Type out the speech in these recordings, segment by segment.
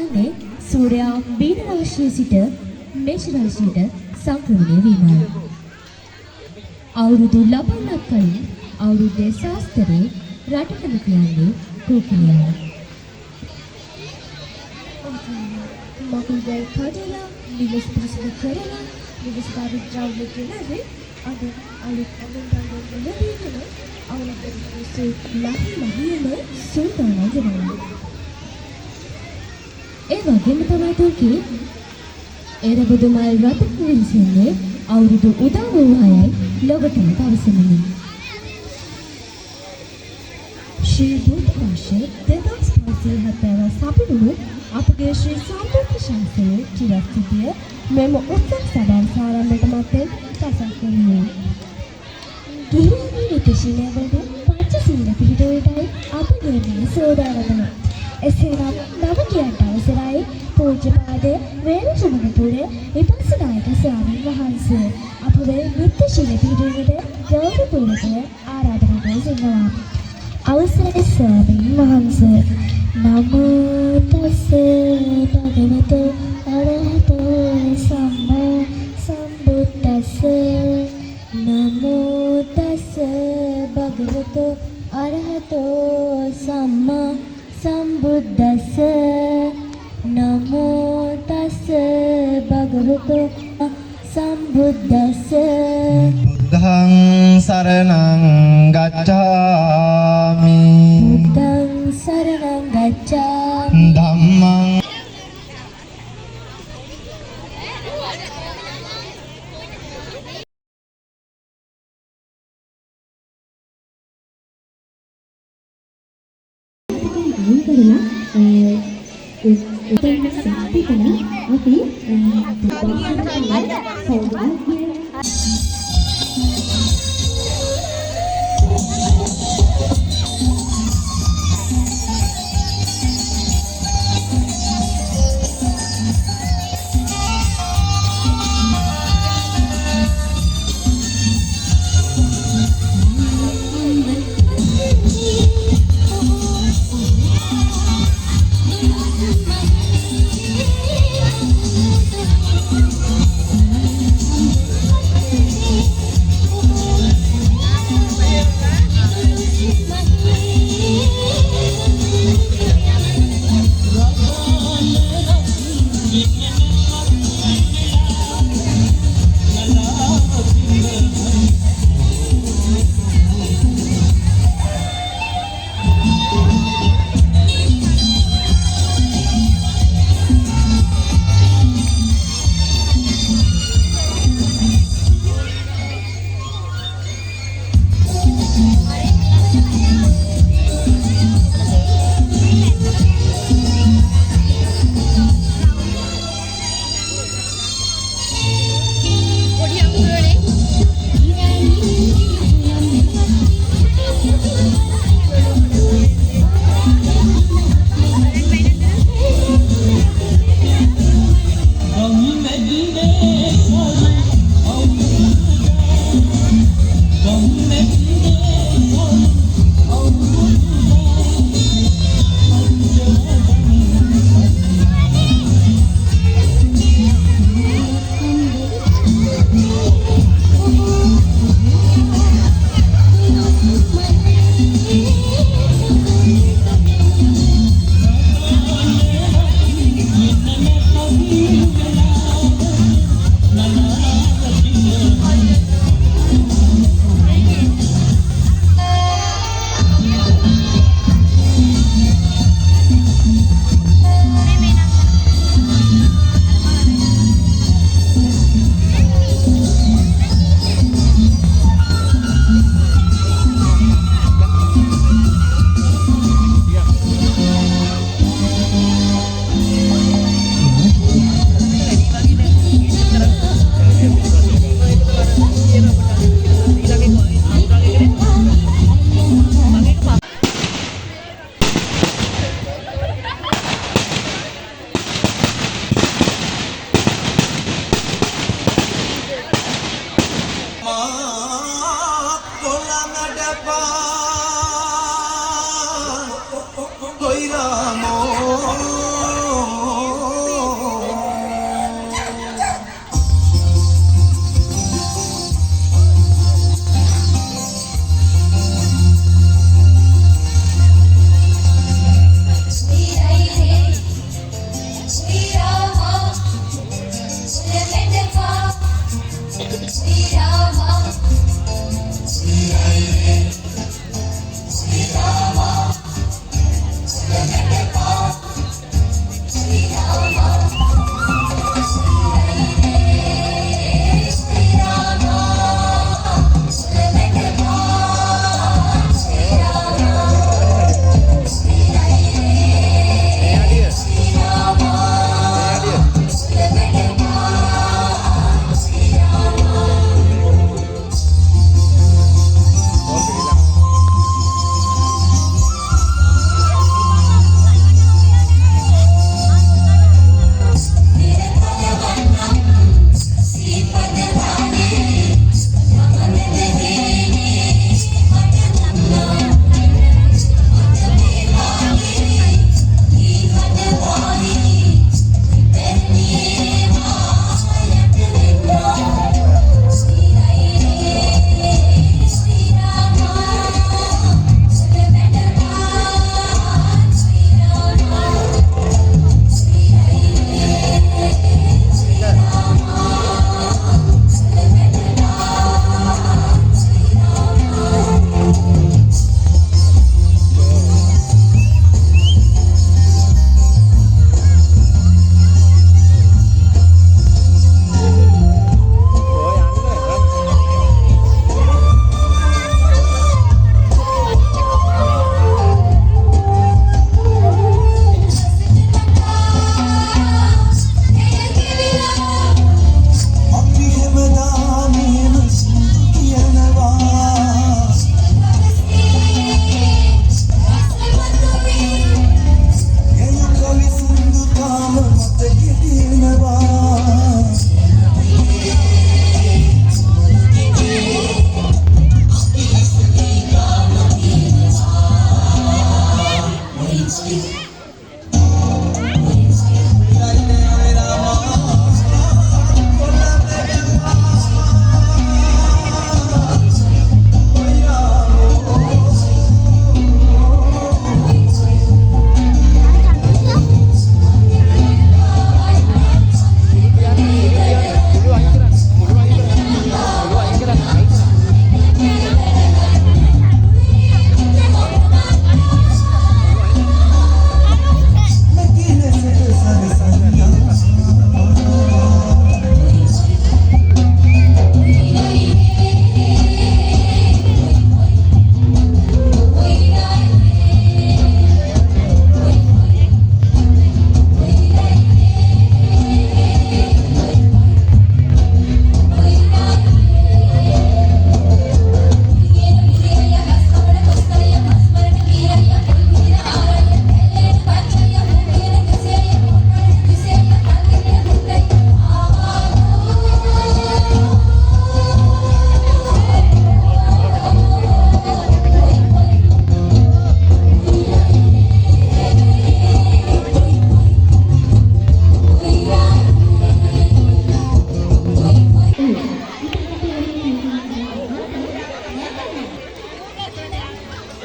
කරන්නේ සූර්යා බීන රාශියේ සිට මේෂ රාශියට සංක්‍රමණය වීමයි. අවුරුදු ලබන්නක් කලින් අවුරුද්දේ ශාස්ත්‍රයේ රටකම කියන්නේ කෝකිලයයි. මකුල්ගල් කඩලා නිවස් පිරිසිදු කරලා නිවස් පරිද්‍රව්‍ය කෙනාවේ අද අලුත් අඳුන්දන් දෙලදීගෙන අවුරුද්දේ ලහිම සූදානම් වෙනවා. ඒ වගේම තමයි තුර්කී එරබුදුමල් රට පිවිසෙන්නේ අවුරුදු උදා වූ අයයි ලොවටම පවසමිනි. ශ්‍රී බුද්ධ වර්ෂයේ 2570 සපිරුණු අපගේ ශ්‍රී සම්බුද්ධ ශාසනයේ චිරස්ථිතිය මෙම උත්සව සභාව ආරම්භයට මත්තෙන් සසක් වෙනවා. ගිහියන්ගේ නිතිශීලවලට පංචශීල පිළිවෙලටයි අපගේ මේ සෝදානම. එසේනම් නවකයන්ට අවසරයි පූජ්‍යපාද වේලචන්ද්‍රපුර විපස්සනායක ස්වාමීන් වහන්සේ අපගේ නිතිශීල පිළිවෙලට ගෞරවපූර්වකව ආරාධනා කරනවා. අවසරයි ස්වාමීන් වහන්සේ. නමෝ තස්ස භගවතු අරහතෝ සම්මා සම්බුද්දස්ස. නමෝ තස්ස භගවතු අරහතෝ සම්මා සම්බුද්දස්ස. නමෝ තස්ස භගවතු සම්බුද්දස්ස. බුද්ධං සරණං ගච්ඡාමි. බුද්ධං සරණං ගච්ඡාමි. ධම්මං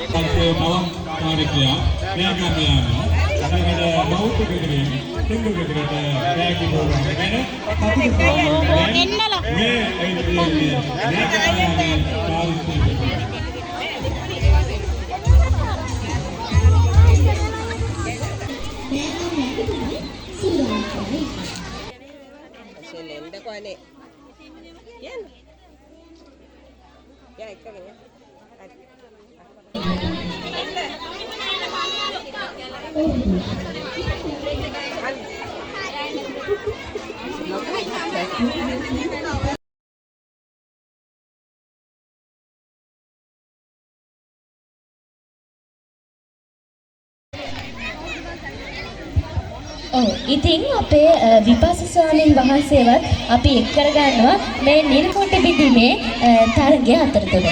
පස්සේ තවත් කාර්යක්‍රියා මෙයා කරන්න යනවා. අපිට බෞද්ධ ගෙදරින් තිංගු ගෙදරට බෑගි ප්‍රෝග්‍රෑම් ගැන එන්නලා මේ ඇවිල්ලා Koine. Yan. Ya, ikkagin ya. ඉතින් අපේ විපස්සී ස්වාමීන් වහන්සේවත් අපි එක් කරගන්නවා මේ නිර්කොටි බිඳීමේ තරගය අතරතුර.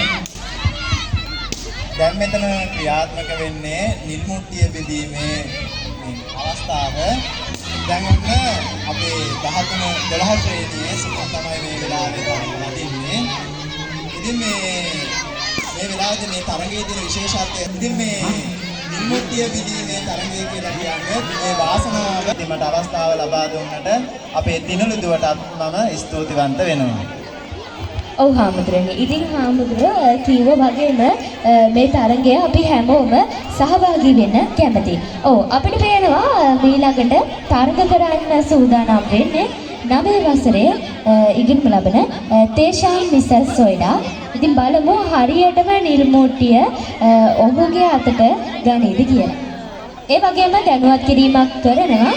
දැන් මෙතන ක්‍රියාත්මක වෙන්නේ නිල් මුට්ටිය බෙදීමේ මේ අවස්ථාව. දැන් ඔන්න අපේ 13 12 ශ්‍රේණියේ සුඛ තමයි මේ වෙලාවේ වදින්නේ. ඉතින් මේ වෙලාවේදී මේ තරගයේ තියෙන විශේෂත්වය ඉතින් මේ නිල් මුට්ටිය බෙදීමේ තරගය කියලා කියන්නේ මේ වාසනාව දෙමට අවස්ථාව ලබා දුන්නට අපේ දිනලු දුවටත් මම ස්තුතිවන්ත වෙනවා. ඔව් හාමුදුරනේ. ඉතින් හාමුදුරුවෝ කිව්ව වගේම මේ තරගය අපි හැමෝම සහභාගී වෙන්න කැමතියි. ඔව් අපිට පේනවා ඊළඟට තරග කරන්න සූදානම් වෙන්නේ 9 වසරේ ඉගෙනීම ලබන තේෂාන් මිසස් සොයිඩා. ඉතින් බලමු හරියටම නිර්මෝට්ටිය ඔහුගේ අතට ගනීද කියලා. ඒ වගේම දැනුවත් කිරීමක් කරනවා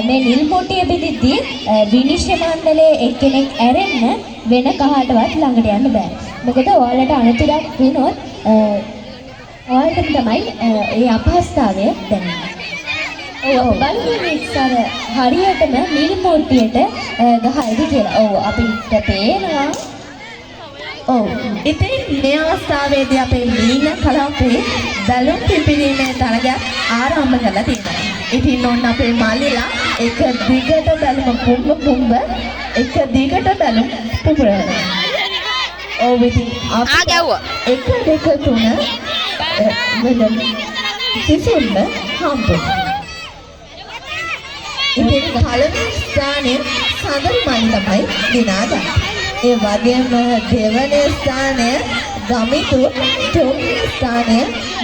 මේ නිර්මෝට්ටිය බෙදිද්දී විනිශ්චය මණ්ඩලයේ එක්කෙනෙක් ඇරෙන්න වෙන කහටවත් ළඟට යන්න බෑ. මොකද ඔයාලට අනතුරක් වුණොත් ඔයාලට තමයි ඒ අපහසුතාවය දැනෙන්නේ. ඔව් බලමු ඉස්සර හරියටම නිර්මෝට්ටියට ගහයිද කියලා. ඔව් අපිට පේනවා. ඔව් ඉතින් මේ අවස්ථාවේදී අපේ මීන කලාපේ බැලුම් පිපිරීමේ තරගයක් ආරම්භ කරලා තියෙනවා. ඉතින් ඔන්න අපේ මල්ලිලා එක දිගට බැලුම පුම්බ එක දිගට බැලුම් පුපුරනවා. ඔව් ඉතින් අපි ගැව්වා. 1 2 3 වෙන කිසිම හම්බුනේ. ඉතින් පළවෙනි ස්ථානයේ සඳරු මණ්ඩ තමයි දිනාගන්නේ. ඒ වගේම දෙවන ස්ථානය ගමිතු, තුන්වෙනි ස්ථානය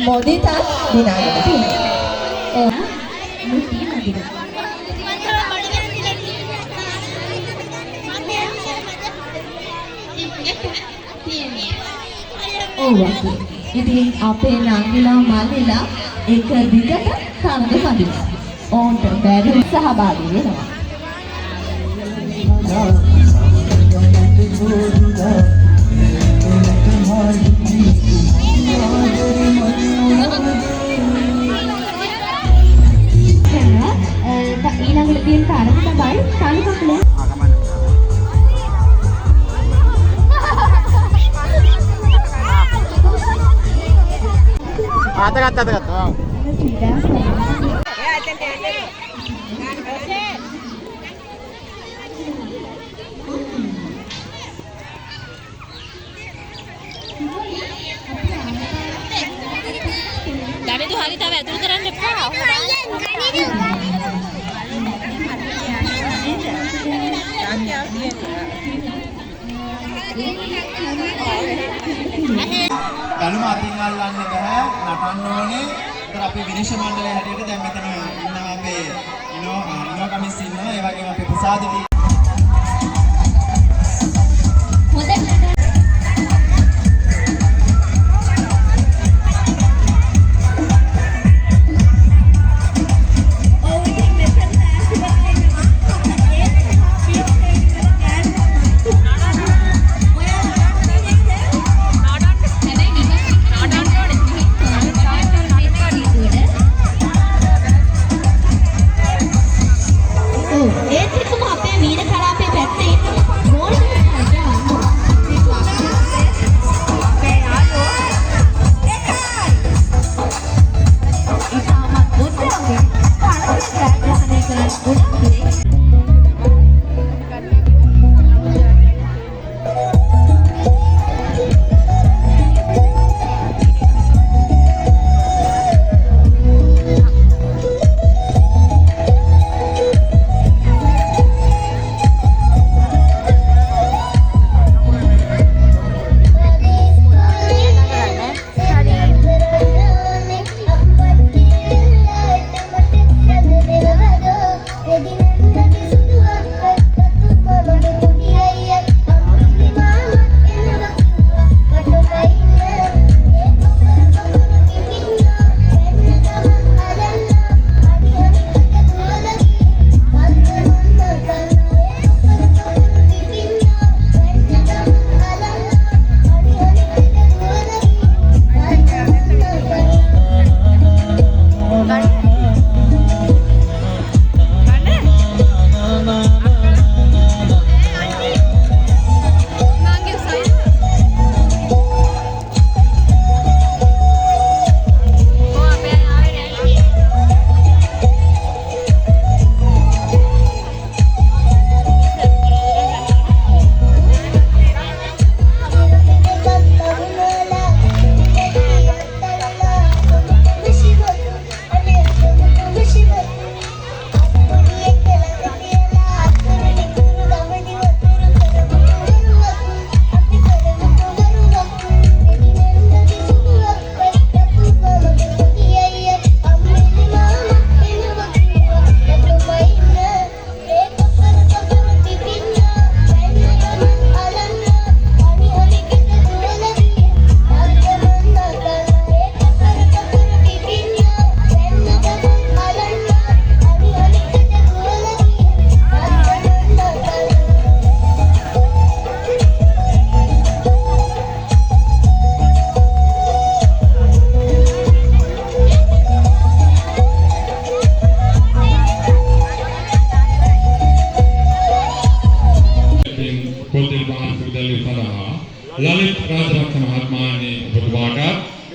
මොදිතත් දිනාගෙන තියෙනවා. ඔව් ඉතින් අපේ නංගිලා මල්ලිලා එක දිගට තරග පදිනවා. ඕන්ට බැරි සහභාගී වෙනවා. ඊළඟට තියෙන තරග තමයි තනිකපලේ. අතගත්තා. Dami tuh hari tahu itu terang depan. ගලුම අතින් අල්ලන්න බෑ නටන්න ඕනේ. ඒතර අපි විනිශ්චය මණ්ඩලයේ හැටියට දැන් මෙතන ඉන්නවා අපේ ඉනෝ කමිස් ඉන්නවා. ඒ වගේම අපේ ප්‍රසාදිනී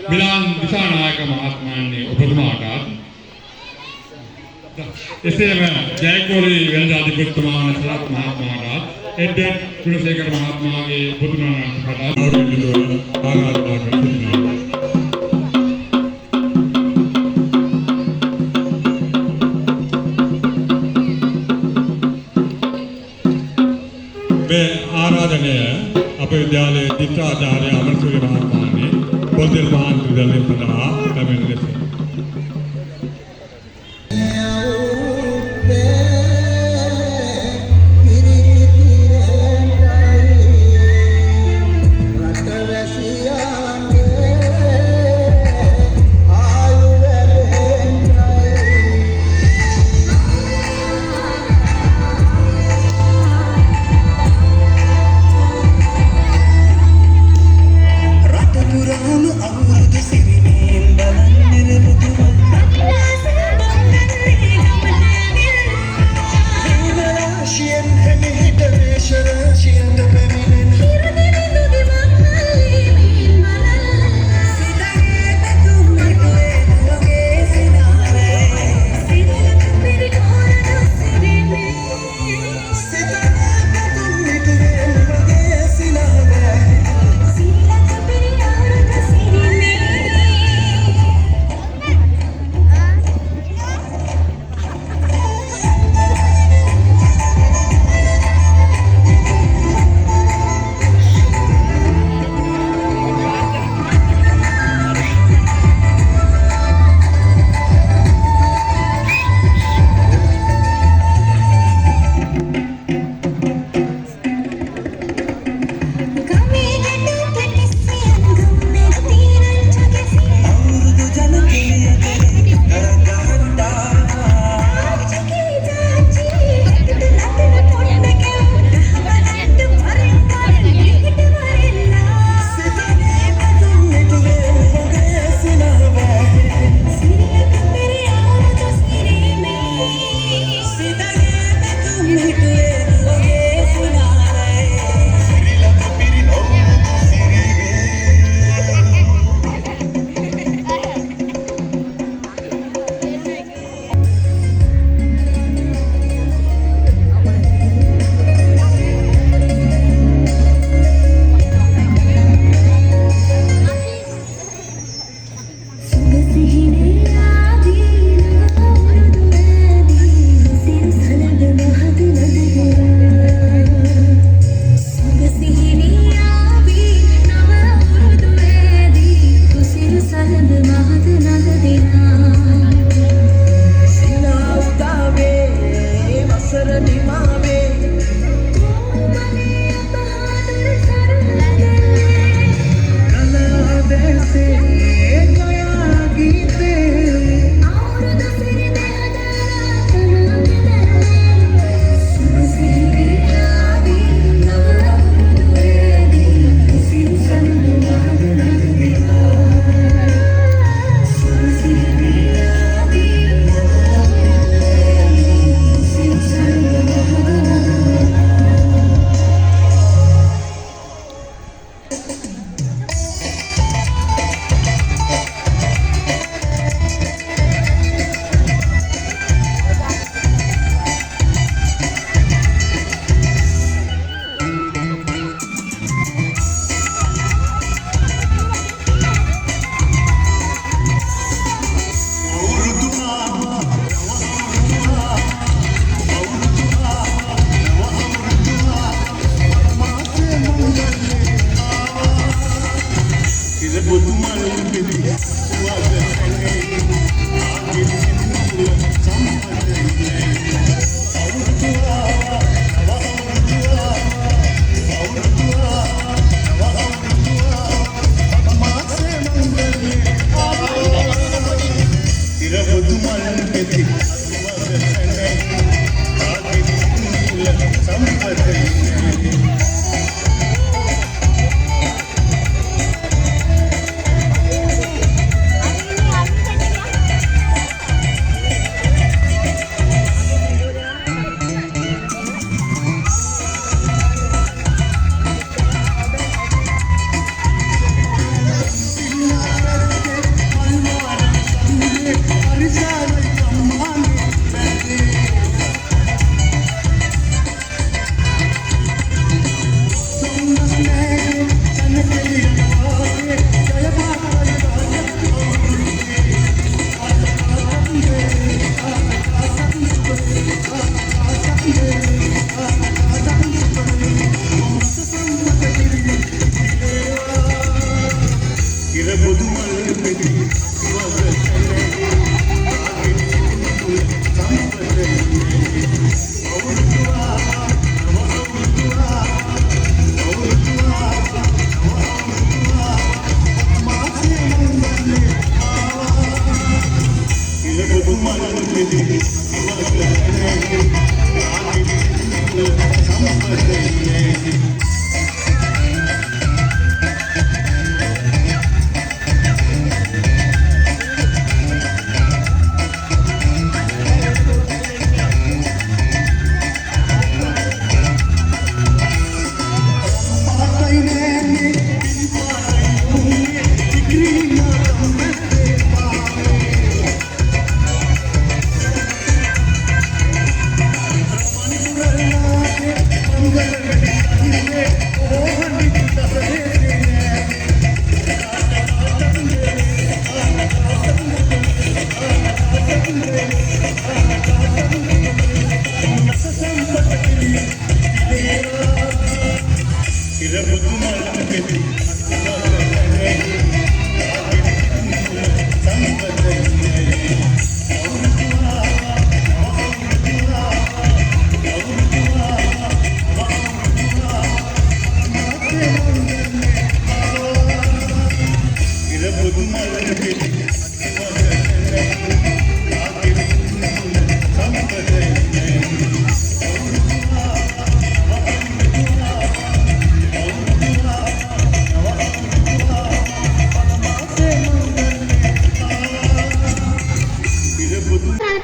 මිලාන් දිසානායක මහත්මයාණනි ඔබතුමාට එසේම ජයකොලි වෙළඳ අධිපතිතුමා සරත් මහත්මයාට එඩ්ඩන් කුලසේකර මහත්මයාගේ පුතුණන්ට කතා ආරාධනා කරනවා. මේ ආරාධනය අපේ විද්‍යාලයේ දිත්‍යාචාර්ය අමරසූරිය මහත්මයාණන් පොල්තෙල් මහාන්තර දලයෙන් සඳහා පැමිණ ලෙස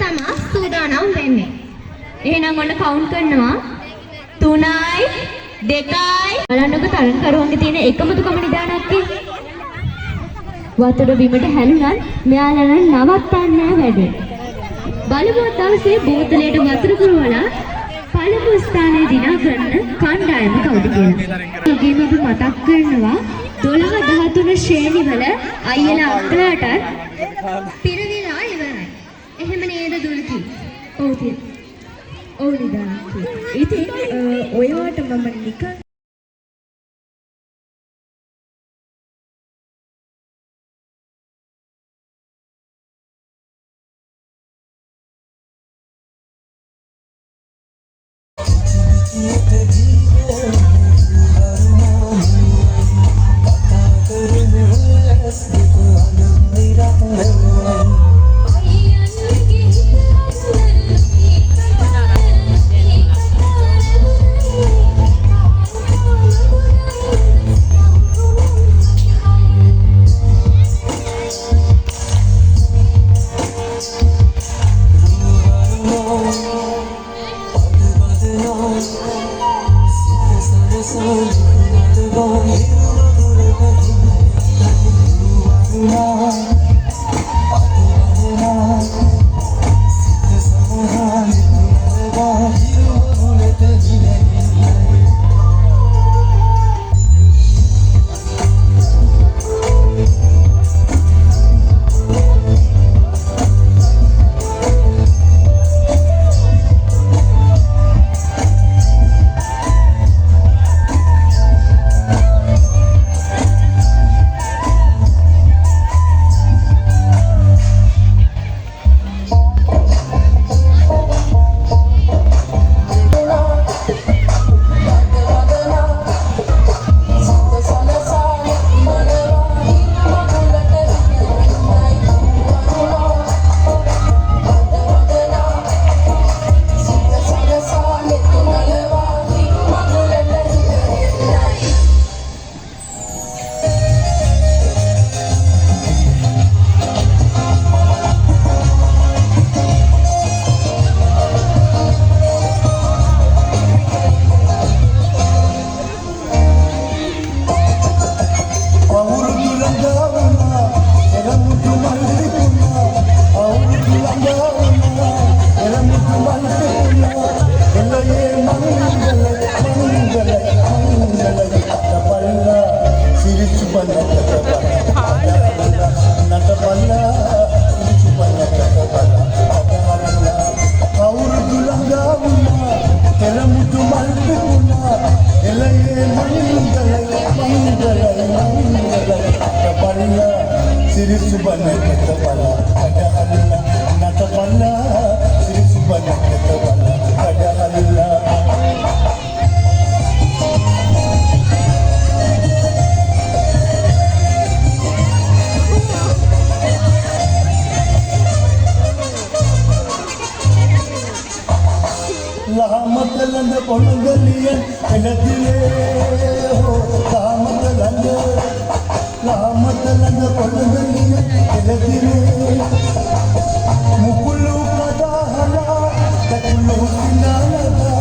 තමයි සූදානම් වෙන්නේ. එහෙනම් ඔන්න කවුන්ට් කරනවා 3යි 2යි බලන්නකො තරංකරුවන්ගේ තියෙන එකමුතුකම නිදානක්කේ. වතුර බිමට හැලුණත් මෙයාලා නම් නවත්තන්නේ නැහැ වැඩේ. බලමු දවසේ බෝතලයට වතුර පුරවලා පළමු ස්ථානයේ දිනා ගන්න කණ්ඩායම කවුද කියලා. ඒගොල්ලෝ අපි මතක් කරනවා 12 13 ශ්‍රේණිවල අයියලා අක්කලාටත් පිරවිලා ඉවරයි. එහෙම නේද දුලකි? ඔව් තියෙන. ඔව් නිදානක්. ඉතින් ඔයවට මම නිකන් ළඟ පොළඟලිය එළදිවේ හෝ ලාමත ළඟ පොළඟලිය එළදිවේ මුකුළු කඩහලා කකුළු සිනාලලා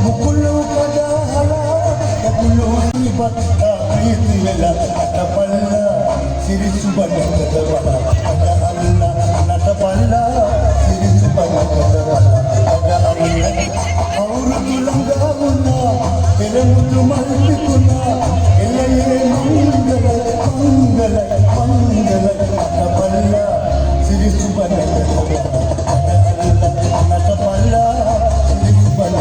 මුකුළු කඩහලා කකුළු සිබත් ප්‍රීති වෙලා නටපල්ලා සිරිසුබන කඩවලා අදහල්ලා නටපල්ලා සිරිසුබන කඩවලා අවුරුදු ළඟා වුණා පෙරමුතු මල් පිපුණා එළයේ මංගල නටපල්ලා සිරිසුබන නටපල්ලා සිරිසුබන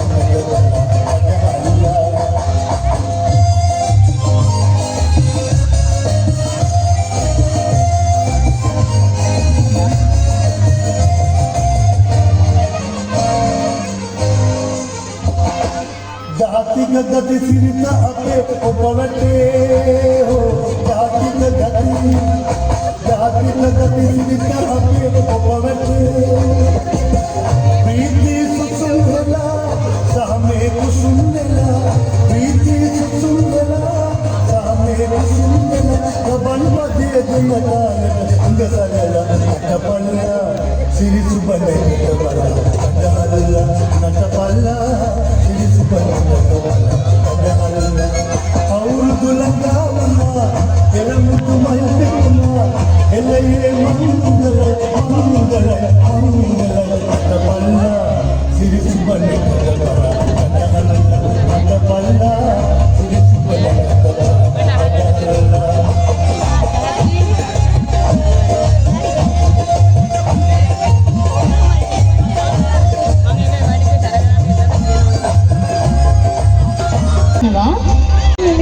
जातिक गति सिरित अपे उपवटे हो जातिक गति सिरित अपे उपवटे प्रीति सुसुंदला सामे कुसुंदला प्रीति सुसुंदला सामे कुसुंदला कबन पदे जंगलाल अंगसरला नटपल्ला सिरि सुबने नटपल्ला नटपल्ला सिरि सुबने नटपल्ला අවුරුදු ළඟා වුණා එළමුතු මල් පිපුණා එළයේ මංගල නටපල්ලා සිරි සුබනේ නටපල්ලා සිරි සුබනේ නටපල්ලා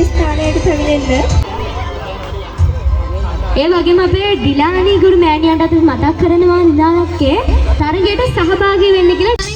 ස්ථානයට පැමිණෙන්න. ඒ වගේම අපේ ඩිලානි ගුරු මෑණියන්ට අපි මතක් කරනවා නිදානක්කේ තරගයට සහභාගී වෙන්න කියලා.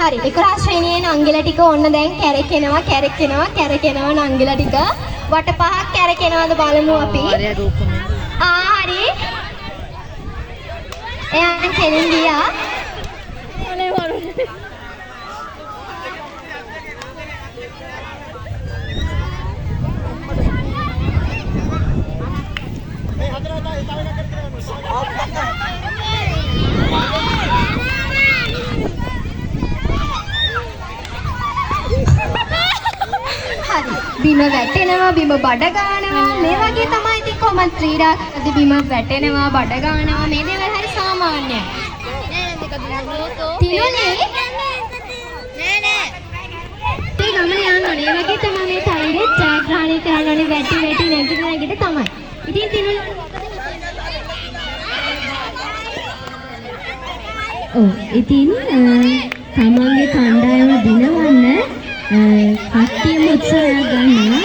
හරි 11 ශ්‍රේණියේ නංගිලා ටික ඔන්න දැන් කැරකෙනවා නංගිලා ටික. වට පහක් කැරකෙනවද බලමු අපි. හරි. එයා කෙලින් ගියා. හරි. බිම වැටෙනවා, බිම බඩ ගන්නවා. මේ වගේ තමයි ඉතින් කොහොමද ක්‍රීඩාදී බිම වැටෙනවා, බඩ ගන්නවා. මේ දේවල් හරි සාමාන්‍යයි. තිනුනේ නෑ. ඒ ගමන යන්න ඕනේ. ඒ වගේ තමයි මේ තයිරේ ජයග්‍රහණය කරන්න ඕනේ වැටි නැගිට තමයි. ඉතින් තිනුනේ ඉතින් තමන්ගේ කණ්ඩායම දිනවන්න කට්ටියම උත්සාහයක් ගන්නවා.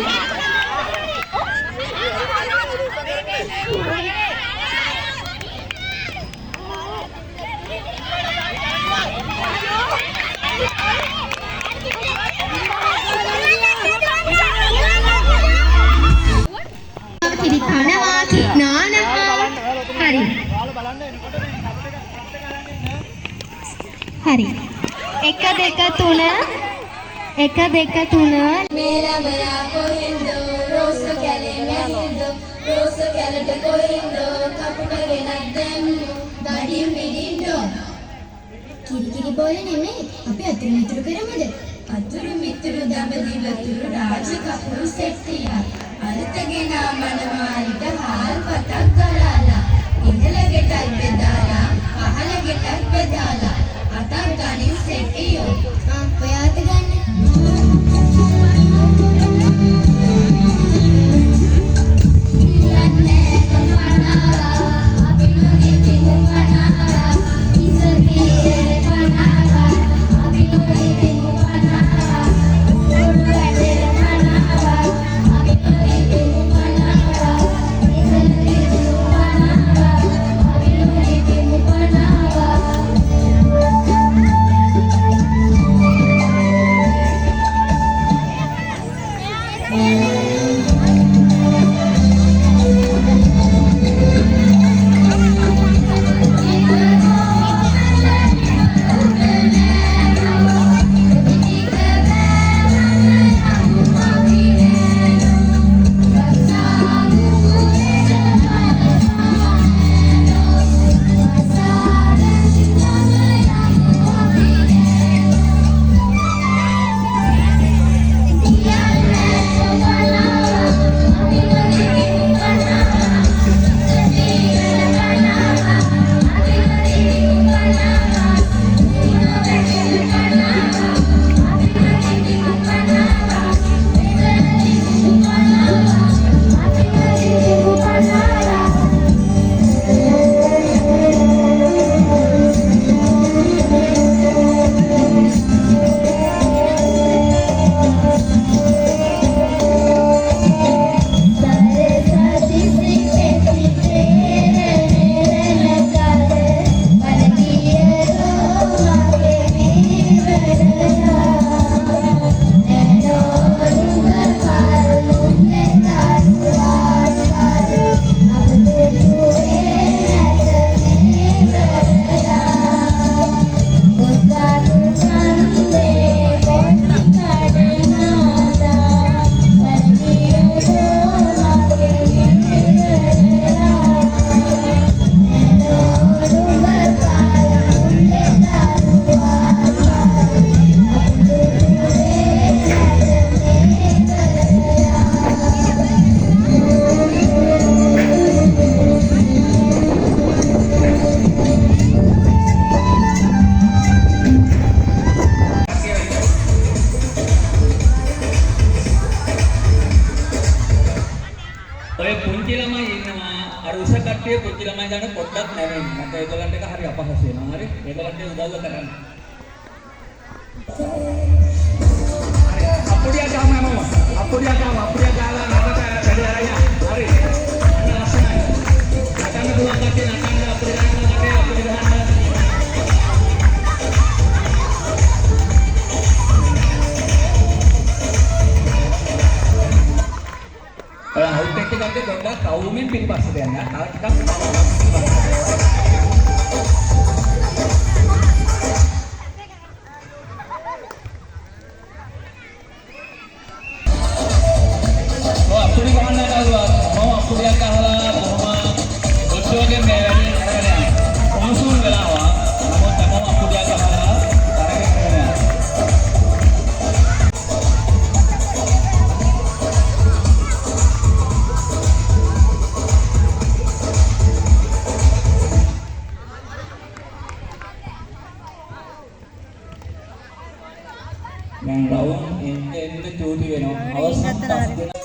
කිරි කනවා, නානවා. හරි. හරි. 1 2 3 මේරමයා කොහෙන්ද රෝස කැලේ මැහින්ද රෝස කැලට කොහෙන්ද කපුට ගෙනත් දැම්මු දඩිය මිදින්ඩෝ කිරි බෝල නෙමෙයි අපි අතුරු මිතුරු කරමුද අතුරු මිතුරු දඹදිව තුරු රාජ කපුරු සෙට්ටියා අලුතගෙන මනමාරිට හාල් පතක් ගලාලා ඉඳල ගෙටක් බෙදාලා පහල ගෙටක් බෙදාලා අතක් ගනින් සෙට්ටියෝ ඔයාට ගන්න කට්ටිය පොඩ්ඩක් කවුරුමින් පිටිපස්සට යන්න. තව ටිකක් අපුඩි ගහන්න නෑලුවා. මම අපුඩියක් අහලා කොහොම ඔච්චෝගේ මේ වැඩේ කරගෙන යනවා. කොහොසුන් වෙලාවා. නමුත් මම අපුඩියක් අහලා කරගෙන යනවා. දැන් රවුම් එන්න චූටි වෙනවා. අවසන් 5 දෙනා